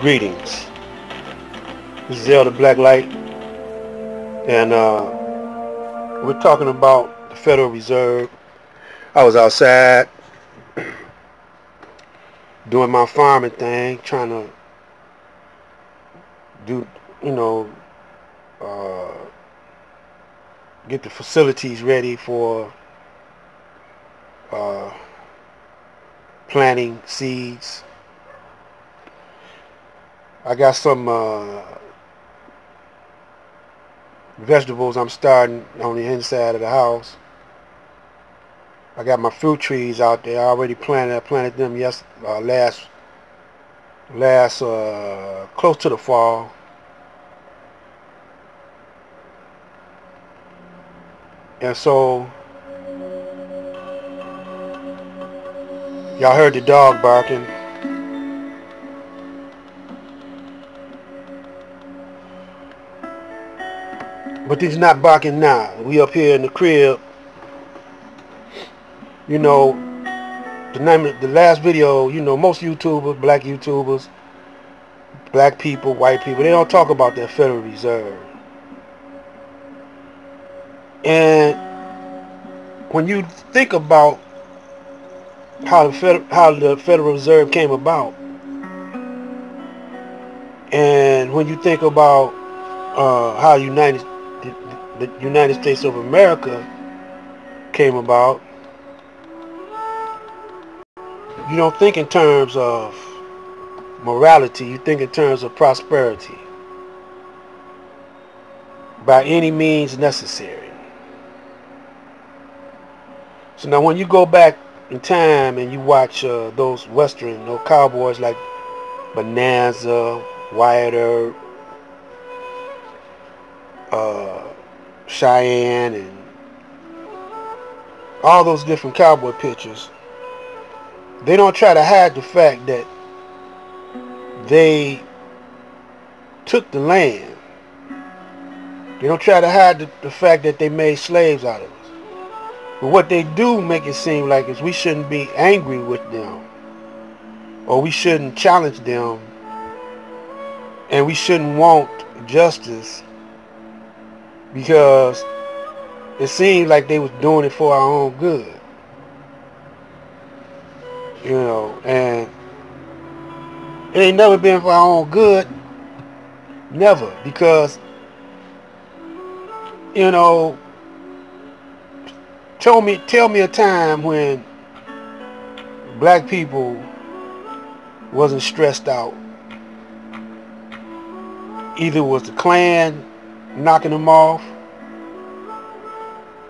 Greetings. This is Elder Blacklight, and we're talking about the Federal Reserve. I was outside doing my farming thing, trying to do, uh, get the facilities ready for uh, planting seeds. I got some vegetables I'm starting on the inside of the house. I got my fruit trees out there. I already planted. I planted them last close to the fall. And so y'all heard the dog barking. But he's not barking now. We up here in the crib. You know, the last video, most YouTubers, black YouTubers, black people, white people, they don't talk about that Federal Reserve. And when you think about how the Federal Reserve came about, and when you think about how the United States of America came about, you don't think in terms of morality, you think in terms of prosperity. By any means necessary. So now when you go back in time and you watch those Western Cowboys like Bonanza, Wyatt Earp, Cheyenne, and all those different cowboy pictures, they don't try to hide the fact that they took the land. They don't try to hide the fact that they made slaves out of us. But what they do make it seem like is we shouldn't be angry with them, or we shouldn't challenge them, and we shouldn't want justice, because it seemed like they was doing it for our own good. And it ain't never been for our own good. Never. Because, tell me a time when black people wasn't stressed out. Either it was the Klan knocking them off,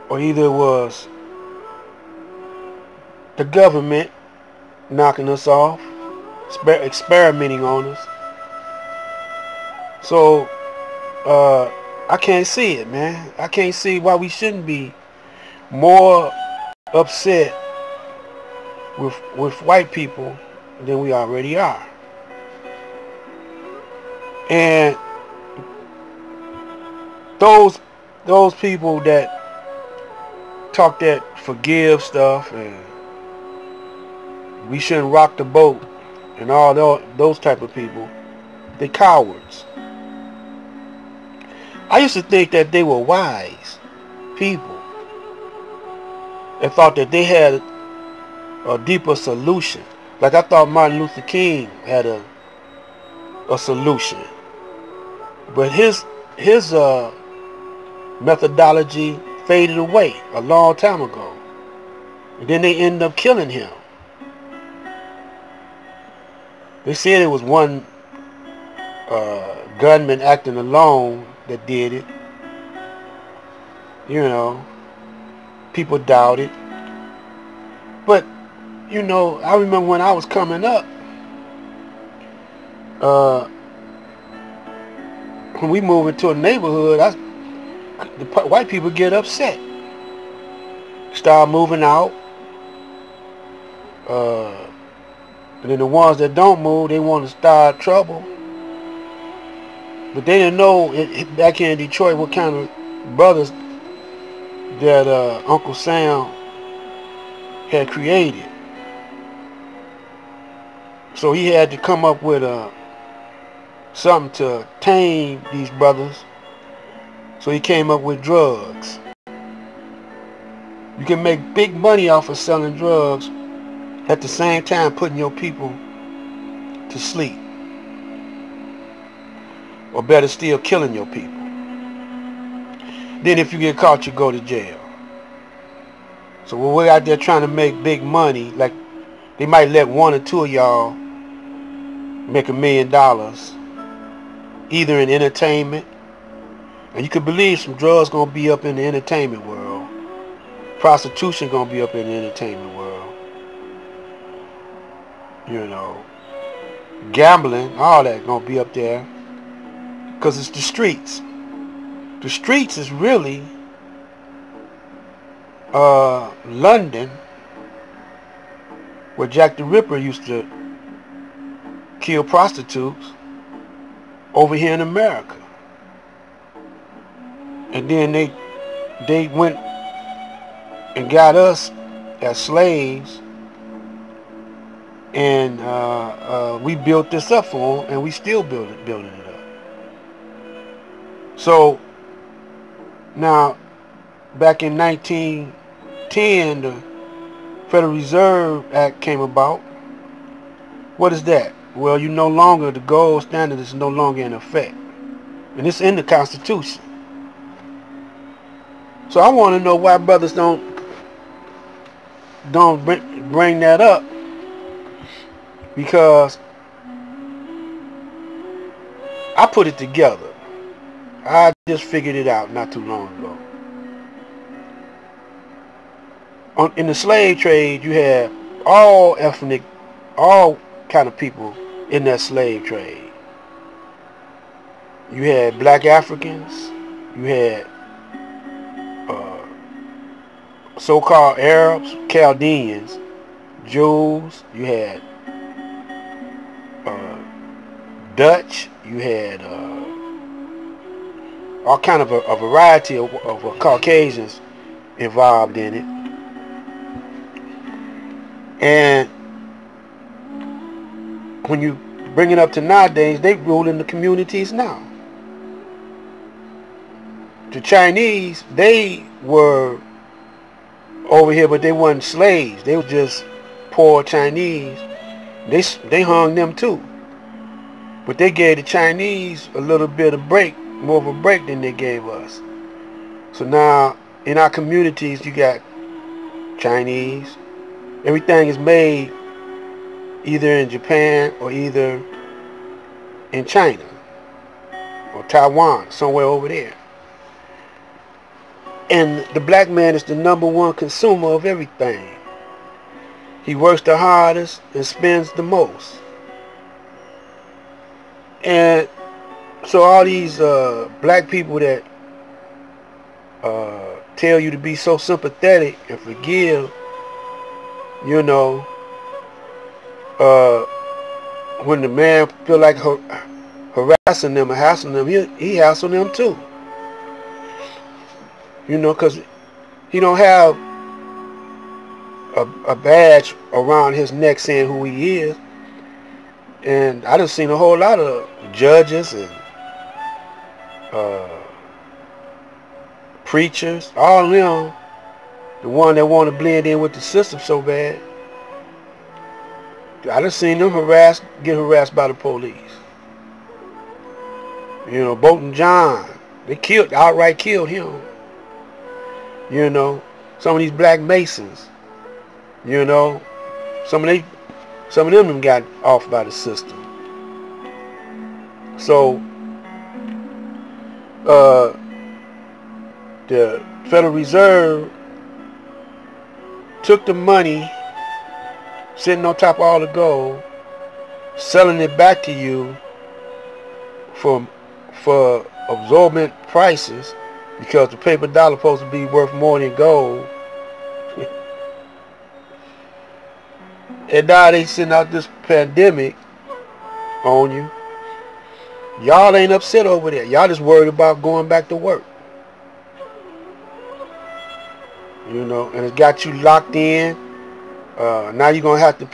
or either it was the government knocking us off, experimenting on us. So I can't see it, man. I can't see why we shouldn't be more upset with white people than we already are. And those people that talk that forgive stuff and we shouldn't rock the boat and all those type of people, they cowards. I used to think that they were wise people and thought that they had a deeper solution. Like I thought Martin Luther King had a solution, but his methodology faded away a long time ago, and then they ended up killing him. They said it was one gunman acting alone that did it. People doubt it. But, I remember when I was coming up, when we moved into a neighborhood, the white people get upset. Start moving out. And then the ones that don't move, they want to start trouble. But they didn't know back here in Detroit what kind of brothers that Uncle Sam had created. So he had to come up with something to tame these brothers. So he came up with drugs. You can make big money off of selling drugs, at the same time putting your people to sleep. Or better still, killing your people. Then if you get caught, you go to jail. So when we're out there trying to make big money, like they might let one or two of y'all make $1 million, either in entertainment, and you could believe some drugs gonna be up in the entertainment world. Prostitution gonna be up in the entertainment world. You know, gambling, all that gonna be up there, because it's the streets. The streets is really London, where Jack the Ripper used to kill prostitutes, over here in America. And then they went and got us as slaves, and we built this up for them, and we still building it up. So now, back in 1910, the Federal Reserve Act came about. What is that? Well, the gold standard is no longer in effect, and it's in the Constitution. So I want to know why brothers don't bring that up, because I put it together. I just figured it out not too long ago. In the slave trade, you had all kind of people in that slave trade. You had black Africans, you had so-called Arabs, Chaldeans, Jews, you had Dutch, you had all kind of a variety of Caucasians involved in it. And when you bring it up to nowadays, they rule in the communities now. The Chinese, they were over here, but they weren't slaves. They were just poor Chinese. They hung them too. But they gave the Chinese a little bit of break, more of a break than they gave us. So now in our communities, you got Chinese. Everything is made either in Japan or either in China or Taiwan, somewhere over there. And the black man is the #1 consumer of everything. He works the hardest and spends the most. And so all these black people that tell you to be so sympathetic and forgive, when the man feel like harassing them or hassling them, he hassle them too. Because he don't have a badge around his neck saying who he is. And I done seen a whole lot of judges and preachers, all of them, the one that want to blend in with the system so bad. I done seen them get harassed by the police. Bolton John, they outright killed him. Some of these black Masons, some of them got off by the system. So the Federal Reserve took the money sitting on top of all the gold, selling it back to you for absorbent prices, because the paper dollar supposed to be worth more than gold. And now they send out this pandemic on you. Y'all ain't upset over there. Y'all just worried about going back to work. And it's got you locked in. Now you're gonna have to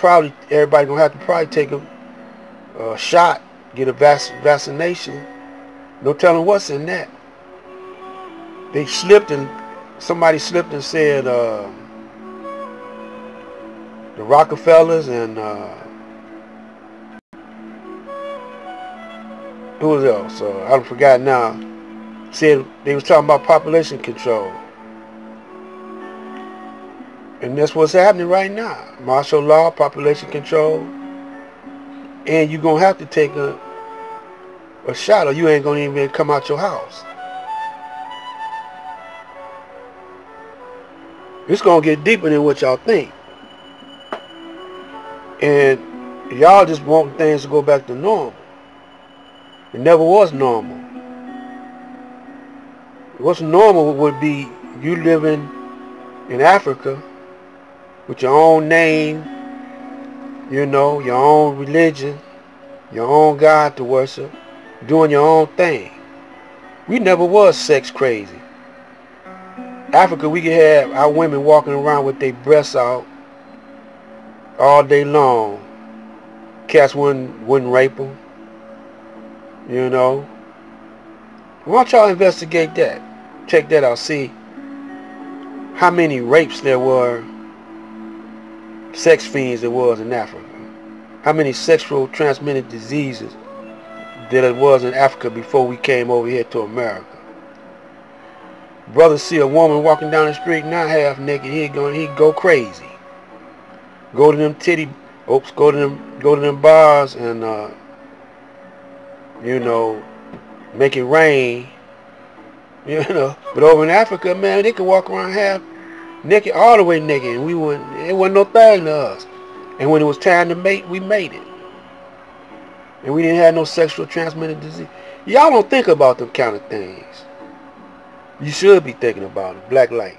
everybody gonna have to probably take a shot get a vaccination. No telling what's in that. They slipped and somebody slipped and said the Rockefellers and who was else? I forgot now. Said they was talking about population control, and that's what's happening right now. Martial law, population control, and you're gonna have to take a shot, or you ain't gonna even come out your house. It's gonna get deeper than what y'all think. And y'all just want things to go back to normal. It never was normal. What's normal would be you living in Africa with your own name, you know, your own religion, your own God to worship, doing your own thing. We never was sex crazy. Africa, we could have our women walking around with their breasts out all day long. Cats wouldn't rape them, you know. Why don't y'all investigate that? Check that out. See how many rapes there were, sex fiends there was in Africa. How many sexual transmitted diseases there was in Africa before we came over here to America. Brothers see a woman walking down the street not half naked, he'd go crazy. Go to them go to them bars and you know, make it rain. You know. But over in Africa, man, they could walk around half naked, all the way naked, and it wasn't no thing to us. And when it was time to mate, we made it. And we didn't have no sexual transmitted disease. Y'all don't think about them kind of things. You should be thinking about it. Black light.